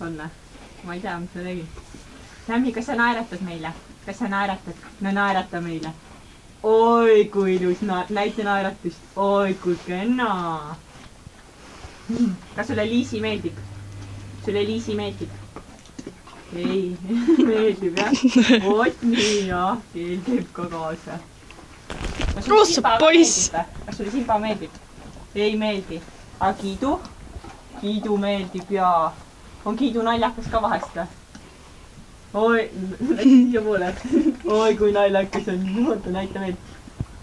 olla. Ma ei tea, mis ma tegin. Sammi, kas sa naeratad meile? Kas sa naeratad? No naerata meile. Oi, kui ilus näite naeratust. Oi, kui kena. Kas sulle Liisi meeldib? Sulle Liisi meeldib? Ei, meeldib jah. Oot nii jah, keel teeb ka kaasa. Roossa poiss. Kas sulle Simba meeldib? Ei meeldi. Aga Kiidu? Kiidu meeldib ja on Kiidu naljakas ka vahest või? Oi, siia poole. Oi, kui naljakas on. Oota, näita veel.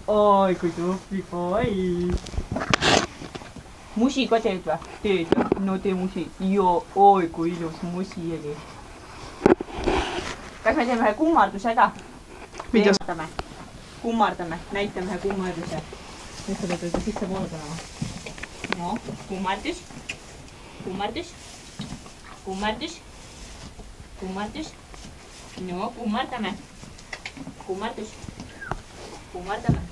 Oi, kui tubli poiss. Musi ka teed või? Teed või? No tee musi. Joo, oi, kui ilus musi oli. Kas me teeme ühe kummarduse ka? Teematame. Kummardame. Näitame ühe kummarduse. Nüüd sa pead öelda sisse poole tänava. No, kummardus. Kummardus. Kummardus. Kummardus. No, kummardame. Kummardus. Kummardame.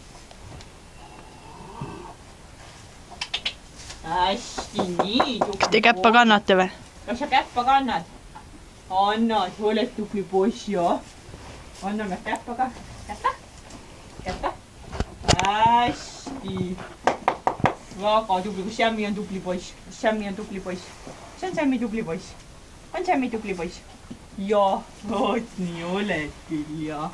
Hästi, nii tubli. Kas te käppa kannate või? Kas sa käppa kannad? Annad, oled tubli poiss, jah. Anname käppa ka. Käppa. Käppa. Hästi. Väga tubli, kus Sammi on tubli poiss. Sammi on tubli poiss. See on Sammi tubli poiss. On Sammi tubli poiss. Jah, oot nii oled küll, jah.